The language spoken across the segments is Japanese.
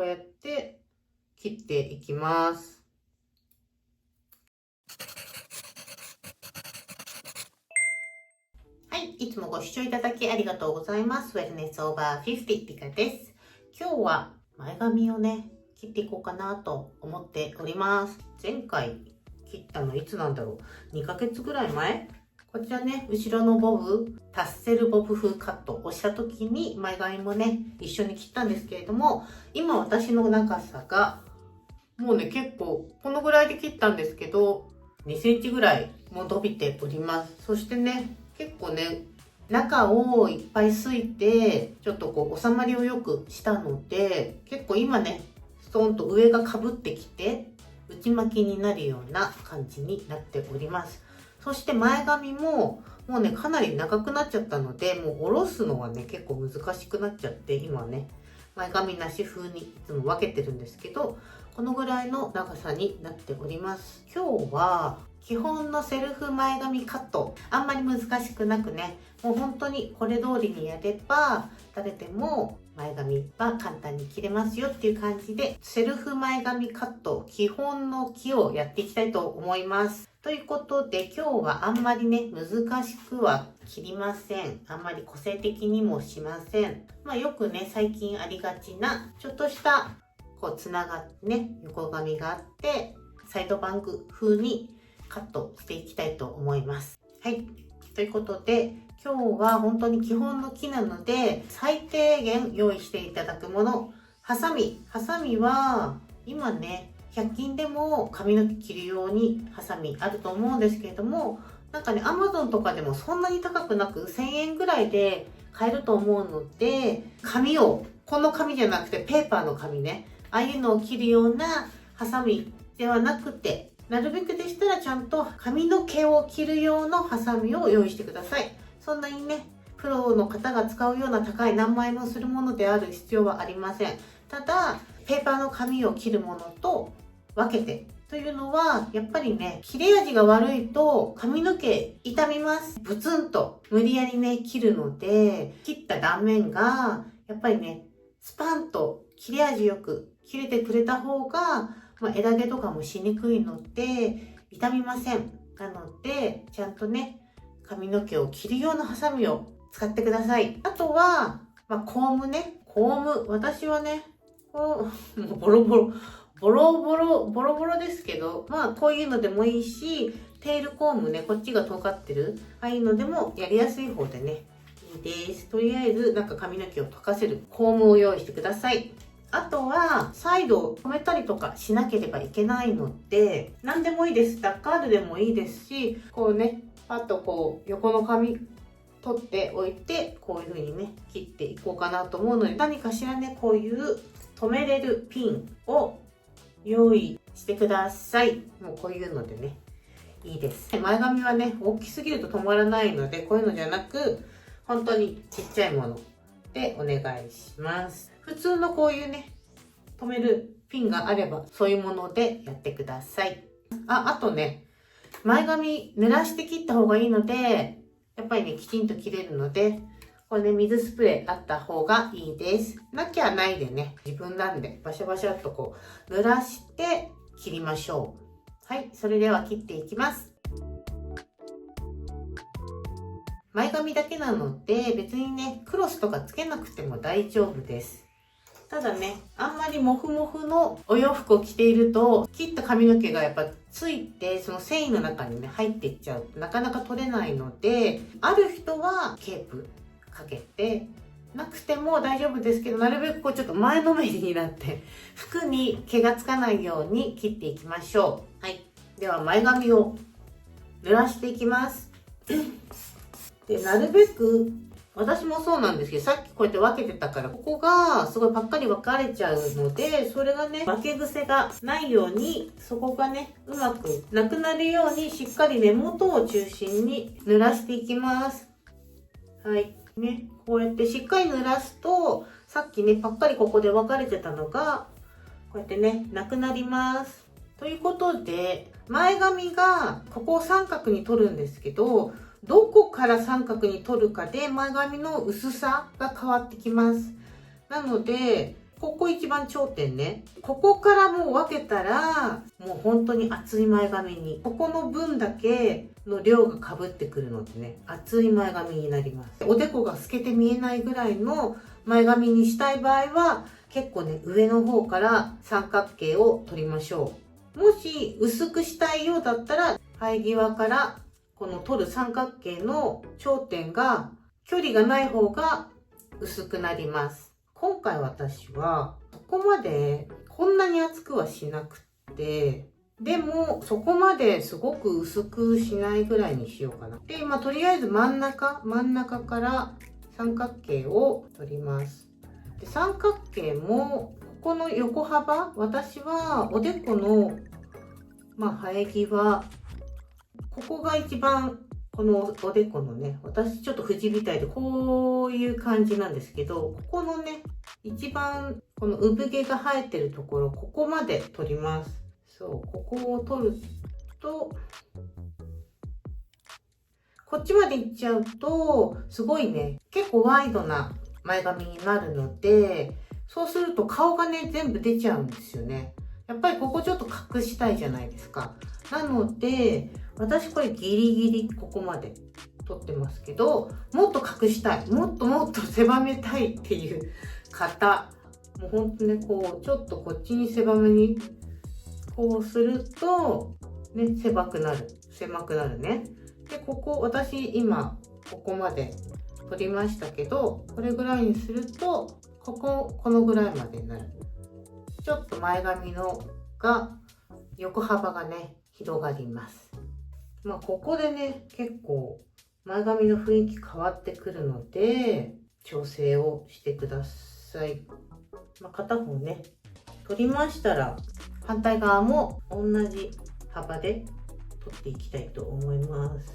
こうやって切っていきます。はい、いつもご視聴いただきありがとうございます。ウェルネスオーバー50リカです。今日は前髪をね、切っていこうかなと思っております。前回切ったのいつなんだろう ?2 ヶ月ぐらい前？こちらね、後ろのボブ、タッセルボブ風カットをした時に前髪もね、一緒に切ったんですけれども、今私の長さが、もうね、結構このぐらいで切ったんですけど、2センチぐらいも伸びております。そしてね、結構ね、中をいっぱいすいて、ちょっとこう収まりを良くしたので、結構今ね、ストーンと上がかぶってきて、内巻きになるような感じになっております。そして前髪も、もうね、かなり長くなっちゃったので、もう下ろすのはね、結構難しくなっちゃって、今ね、前髪なし風にいつも分けてるんですけど、このぐらいの長さになっております。今日は、基本のセルフ前髪カット、あんまり難しくなくね、もう本当にこれ通りにやれば、誰でも前髪は簡単に切れますよっていう感じで、セルフ前髪カット、基本の木をやっていきたいと思います。ということで今日はあんまりね、難しくは切りません。あんまり個性的にもしません。よくね、最近ありがちな、ちょっとしたこうつながってね、横髪があって、サイドバング風にカットしていきたいと思います。はい。ということで、今日は本当に基本の木なので、最低限用意していただくもの、ハサミ。ハサミは、今ね、100均でも髪の毛切るようにハサミあると思うんですけれども、なんかね、Amazon とかでもそんなに高くなく1000円ぐらいで買えると思うので、紙を、この紙じゃなくてペーパーの紙ね、ああいうのを切るようなハサミではなくて、なるべくでしたらちゃんと髪の毛を切る用のハサミを用意してください。そんなにね、プロの方が使うような高い何万円もするものである必要はありません。ただ、ペーパーの紙を切るものと分けてというのは、やっぱりね、切れ味が悪いと髪の毛傷みます。ブツンと無理やりね、切るので、切った断面が、やっぱりね、スパンと切れ味よく切れてくれた方が、枝毛とかもしにくいので、傷みません。なので、ちゃんとね、髪の毛を切る用のハサミを使ってください。あとは、コームね。コーム。私はね、もうボロボロですけど、こういうのでもいいし、テールコームね、こっちが尖ってる、ああいうのでもやりやすい方でね、いいです。とりあえず、髪の毛を溶かせるコームを用意してください。あとは、サイドを留めたりとかしなければいけないので、何でもいいです。ダッカールでもいいですし、こうね、パッとこう、横の髪取っておいて、こういう風にね、切っていこうかなと思うので、何かしらね、こういう留めれるピンを用意してください。もうこういうのでね、いいです。前髪はね、大きすぎると止まらないので、こういうのじゃなく、本当にちっちゃいものでお願いします。普通のこういうね、留めるピンがあれば、そういうものでやってください。あとね、前髪濡らして切った方がいいので、やっぱりね、きちんと切れるので、これね、水スプレーあった方がいいです。なきゃないでね、自分なんでバシャバシャっとこう、濡らして切りましょう。はい、それでは切っていきます。前髪だけなので、別にね、クロスとかつけなくても大丈夫です。ただね、あんまりモフモフのお洋服を着ていると、切った髪の毛がやっぱついて、その繊維の中にね、入っていっちゃうとなかなか取れないので、ある人はケープかけて、なくても大丈夫ですけど、なるべくこうちょっと前のめりになって、服に毛がつかないように切っていきましょう。はい。では前髪を濡らしていきます。で、なるべく、私もそうなんですけど、さっきこうやって分けてたから、ここがすごいパッカリ分かれちゃうので、それがね、分け癖がないように、そこがね、うまくなくなるように、しっかり根元を中心に濡らしていきます。はい。ね、こうやってしっかり濡らすと、さっきね、パッカリここで分かれてたのが、こうやってね、なくなります。ということで、前髪がここを三角に取るんですけど、どこから三角に取るかで前髪の薄さが変わってきます。なので、ここ一番頂点ね。ここからもう分けたら、もう本当に厚い前髪に、ここの分だけの量が被ってくるのでね、厚い前髪になります。おでこが透けて見えないぐらいの前髪にしたい場合は、結構ね、上の方から三角形を取りましょう。もし薄くしたいようだったら、生え際からこの取る三角形の頂点が距離がない方が薄くなります。今回私はそこまでこんなに厚くはしなくて、でもそこまですごく薄くしないぐらいにしようかな。で、とりあえず真ん中から三角形を取ります。で、三角形もここの横幅、私はおでこの生え際、ここが一番このおでこのね、私ちょっと富士みたいでこういう感じなんですけど、ここのね、一番この産毛が生えてるところ、ここまで取ります。そう、ここを取ると、こっちまでいっちゃうと、すごいね、結構ワイドな前髪になるので、そうすると顔がね、全部出ちゃうんですよね。やっぱりここちょっと隠したいじゃないですか。なので、私これギリギリここまで取ってますけど、もっと隠したい。もっと狭めたいっていう方、もうほんとね、こう、ちょっとこっちに狭めに、こうすると、ね、狭くなるね。で、ここ、私今、ここまで取りましたけど、これぐらいにすると、このぐらいまでになる。ちょっと前髪横幅がね、広がります。ここでね、結構前髪の雰囲気変わってくるので、調整をしてください。片方ね、取りましたら、反対側も同じ幅で取っていきたいと思います。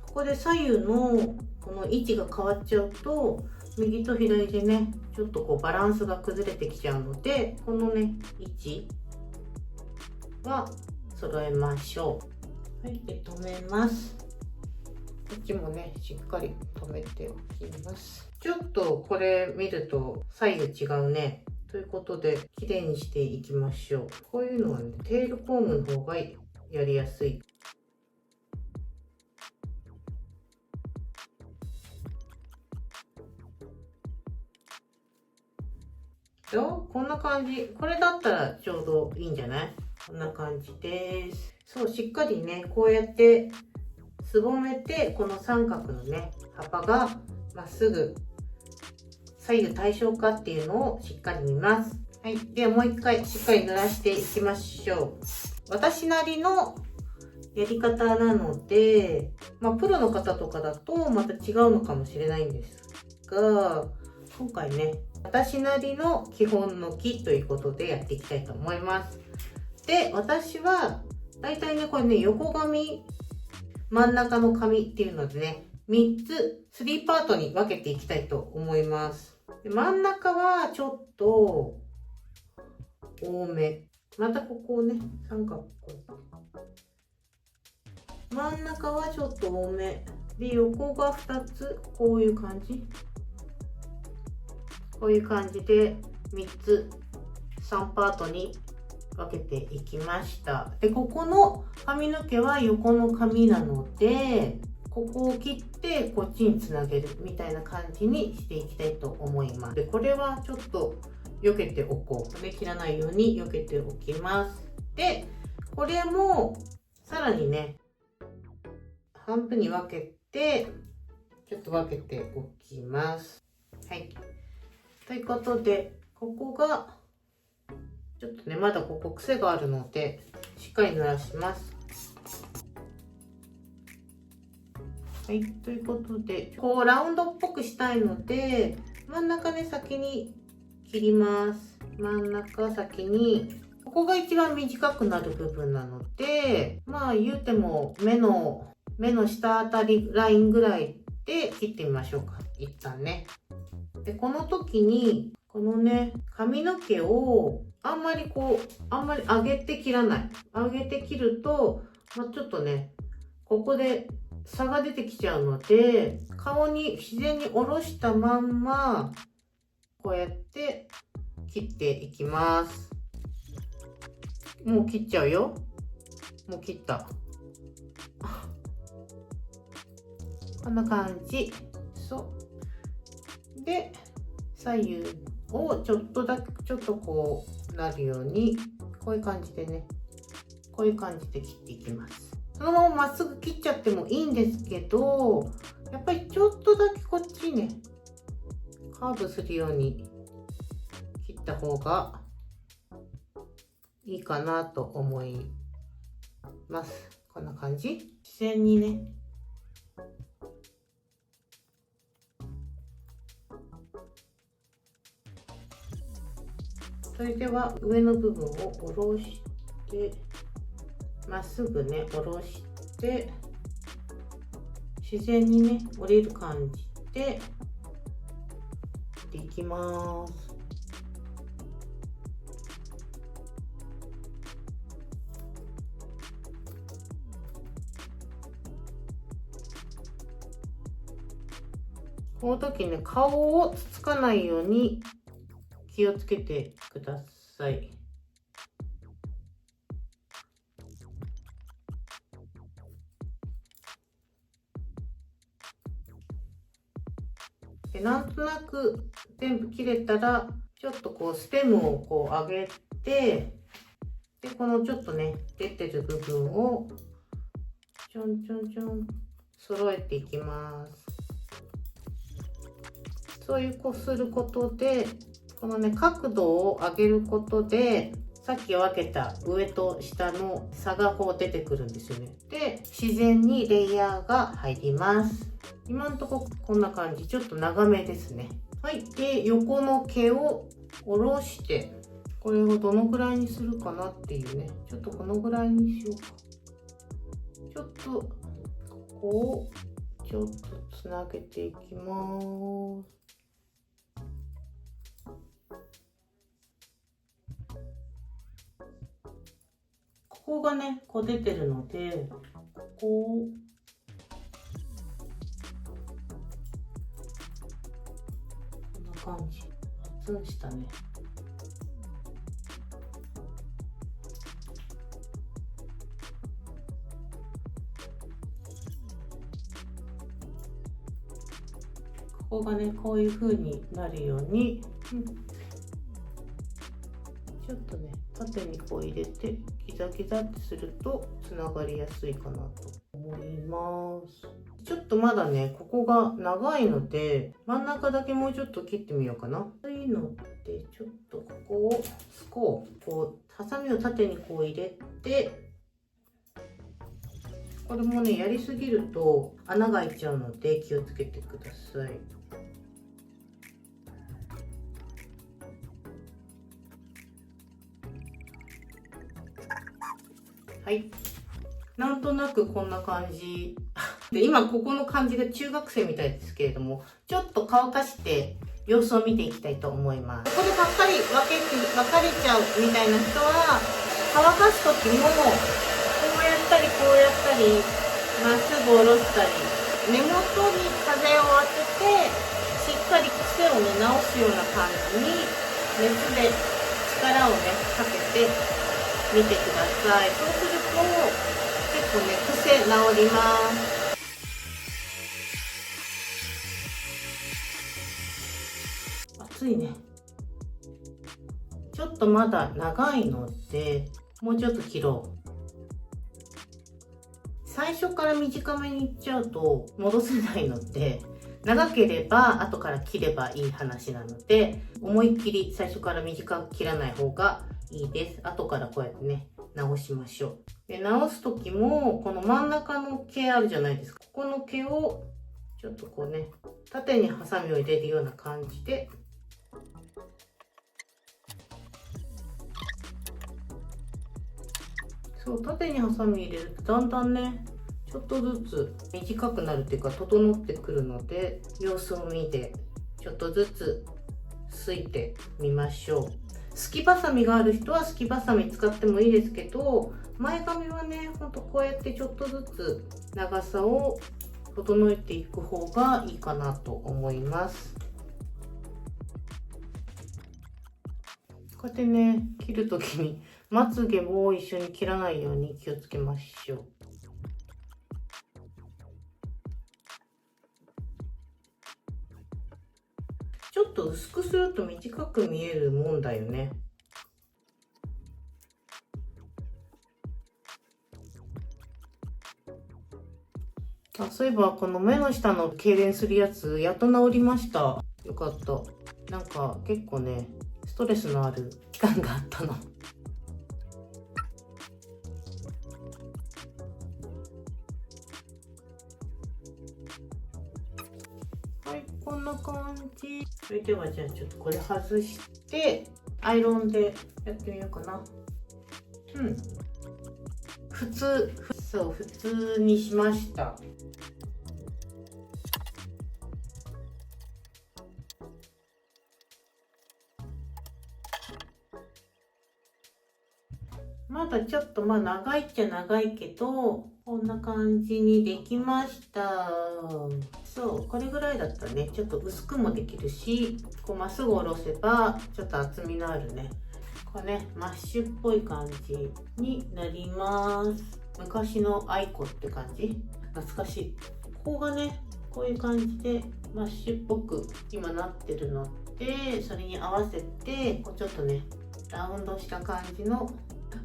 ここで左右のこの位置が変わっちゃうと、右と左でね、ちょっとこうバランスが崩れてきちゃうので、このね、位置は揃えましょう。はい、で留めます。こっちもね、しっかり留めておきます。ちょっとこれ見ると左右違うね。ということで、綺麗にしていきましょう。こういうのはね、テールコームの方がやりやすい。こんな感じ。これだったらちょうどいいんじゃない？こんな感じです。そう、しっかりね、こうやってすぼめて、この三角のね、幅がまっすぐ左右対称かっていうのをしっかり見ます。はい。ではもう一回しっかり濡らしていきましょう。私なりのやり方なので、プロの方とかだとまた違うのかもしれないんですが、今回ね、私なりの基本の木ということでやっていきたいと思います。で、私は、だいたいね、これね、横髪、真ん中の髪っていうのでね、3パートに分けていきたいと思います。で、真ん中はちょっと多め。またここをね、三角真ん中はちょっと多め。で、横が2つ、こういう感じ。こういう感じで3つ、3パートに分けていきました。で、ここの髪の毛は横の髪なので、ここを切ってこっちにつなげるみたいな感じにしていきたいと思います。で、これはちょっと避けておこう。切らないように避けておきます。で、これもさらにね、半分に分けて、ちょっと分けておきます。はい。ということで、ここが、ちょっとね、まだここ癖があるので、しっかり濡らします。はい、ということで、こうラウンドっぽくしたいので、真ん中ね、先に切ります。真ん中先に、ここが一番短くなる部分なので、言うても目の下あたりラインぐらいで切ってみましょうか。一旦ね。で、この時に、このね、髪の毛をあんまり上げて切らない。上げて切ると、ちょっとね、ここで差が出てきちゃうので、顔に自然に下ろしたまんまこうやって切っていきます。もう切っちゃうよ。もう切った。こんな感じ。そうで、左右をちょっとこうなるように、こういう感じでね、こういう感じで切っていきます。そのまままっすぐ切っちゃってもいいんですけど、やっぱりちょっとだけこっちね、カーブするように切った方がいいかなと思います。こんな感じ。自然にね。それでは上の部分を下ろして、まっすぐね、下ろして、自然にね、降りる感じでできます。この時ね、顔をつつかないように気をつけてください。で、なんとなく全部切れたら、ちょっとこうステムをこう上げて、で、このちょっとね、出てる部分をちょんちょんちょん揃えていきます。そういうこうすることで、このね、角度を上げることで、さっき分けた上と下の差がこう出てくるんですよね。で、自然にレイヤーが入ります。今のところこんな感じ。ちょっと長めですね。はい。で、横の毛を下ろして、これをどのぐらいにするかなっていうね。ちょっとこのぐらいにしようか。ちょっと、ここをちょっとつなげていきます。ここがね、こう出てるので、ここをこんな感じ。ツンしたね。ここがね、こういう風になるように、ちょっとね、縦にこう入れてギザギザってするとつながりやすいかなと思います。ちょっとまだね、ここが長いので真ん中だけもうちょっと切ってみようかな。そういうのでちょっとここをこうハサミを縦にこう入れて、これもね、やりすぎると穴が開いちゃうので気をつけてください。はい、なんとなくこんな感じで、今ここの感じが中学生みたいですけれども、ちょっと乾かして様子を見ていきたいと思います。ここでばっかり分かれちゃうみたいな人は、乾かす時もこうやったりこうやったり、まっすぐ下ろしたり、根元に風を当ててしっかり癖をね直すような感じに熱で力をねかけて見てください。そうすると結構ね、癖治ります。熱いね。ちょっとまだ長いので、もうちょっと切ろう。最初から短めにいっちゃうと戻せないので、長ければ後から切ればいい話なので、思いっきり最初から短く切らない方がいいです。後からこうやってね、直しましょう。で、直す時もこの真ん中の毛あるじゃないですか。ここの毛をちょっとこうね、縦にハサミを入れるような感じで、そう縦にハサミ入れるとだんだんね、ちょっとずつ短くなるっていうか整ってくるので、様子を見てちょっとずつすいてみましょう。すきばさみがある人はすきばさみ使ってもいいですけど、前髪はね、ほんとこうやってちょっとずつ長さを整えていく方がいいかなと思います。こうやってね、切るときにまつげも一緒に切らないように気をつけましょう。ちょっと薄くすると短く見えるもんだよね。あ、そういえばこの目の下の痙攣するやつやっと治りました。よかった。なんか結構ね、ストレスのある期間があったの。はい、こんな感じ。それではじゃあちょっとこれ外してアイロンでやってみようかな。普通にしました。まだちょっと長いっちゃ長いけど、こんな感じにできました。そう、これぐらいだったらね、ちょっと薄くもできるし、こうまっすぐ下ろせばちょっと厚みのあるね、これね、マッシュっぽい感じになります。昔のアイコって感じ、懐かしい。ここがね、こういう感じでマッシュっぽく今なってるので、それに合わせてこうちょっとね、ラウンドした感じの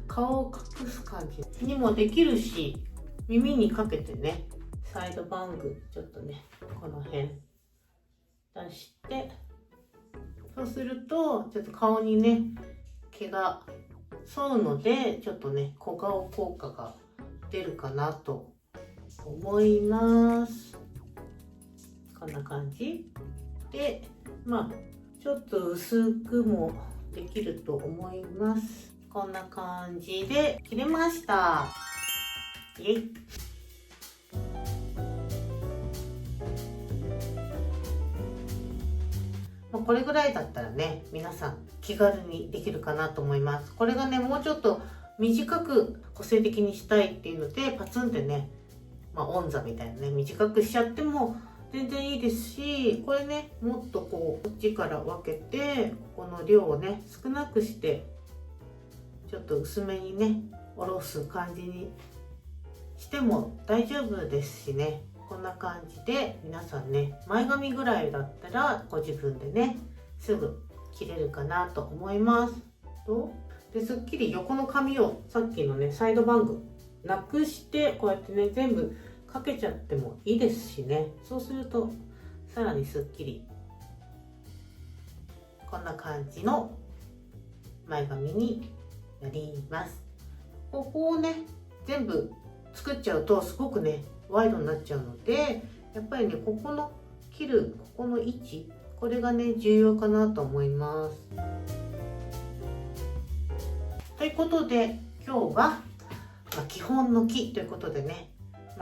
顔を隠す感じにもできるし、耳にかけてね、サイドバングちょっとね、この辺出して、そうするとちょっと顔にね、毛が沿うので、ちょっとね、小顔効果が出るかなと思います。こんな感じで、ちょっと薄くもできると思います。こんな感じで切れました。イエイ。これぐらいだったらね、皆さん気軽にできるかなと思います。これがね、もうちょっと短く個性的にしたいっていうので、パツンってね、オンザみたいなね、短くしちゃっても全然いいですし、これね、もっとこっちから分けて、この量をね、少なくして、ちょっと薄めにね、おろす感じにしても大丈夫ですしね。こんな感じで皆さんね、前髪ぐらいだったらご自分でね、すぐ切れるかなと思います。すっきり横の髪をさっきのね、サイドバングなくして、こうやってね、全部かけちゃってもいいですしね。そうするとさらにすっきり、こんな感じの前髪になります。ここをね、全部作っちゃうとすごくね、ワイドになっちゃうので、やっぱりね、ここの切るここの位置、これがね、重要かなと思います。ということで今日は、基本の木ということでね、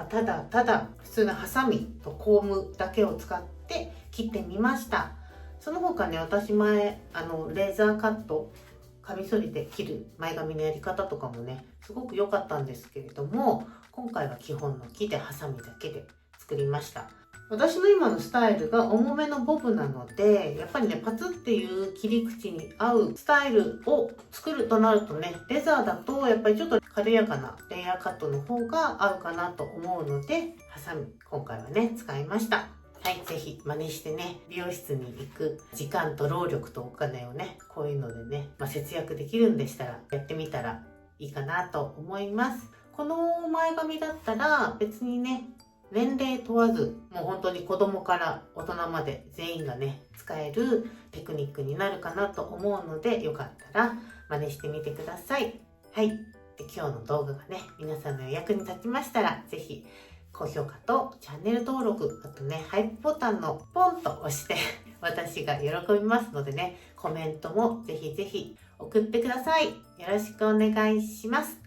ただただ普通のハサミとコームだけを使って切ってみました。その他ね、私前レーザーカット、カミソリで切る前髪のやり方とかもね、すごく良かったんですけれども、今回は基本の木でハサミだけで作りました。私の今のスタイルが重めのボブなので、やっぱりね、パツっていう切り口に合うスタイルを作るとなるとね、レザーだとやっぱりちょっと軽やかなレイヤーカットの方が合うかなと思うので、ハサミ今回はね、使いました。はい、ぜひ真似してね、美容室に行く時間と労力とお金をね、こういうのでね、節約できるんでしたらやってみたらいいかなと思います。この前髪だったら別にね、年齢問わず、もう本当に子供から大人まで全員がね、使えるテクニックになるかなと思うので、よかったら真似してみてください。はい。で、今日の動画がね、皆さんの役に立ちましたら、ぜひ高評価とチャンネル登録、あとね、ハイプボタンのポンと押して私が喜びますのでね、コメントもぜひぜひ送ってください。よろしくお願いします。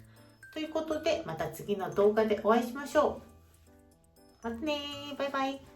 ということで、また次の動画でお会いしましょう。またねー。バイバイ。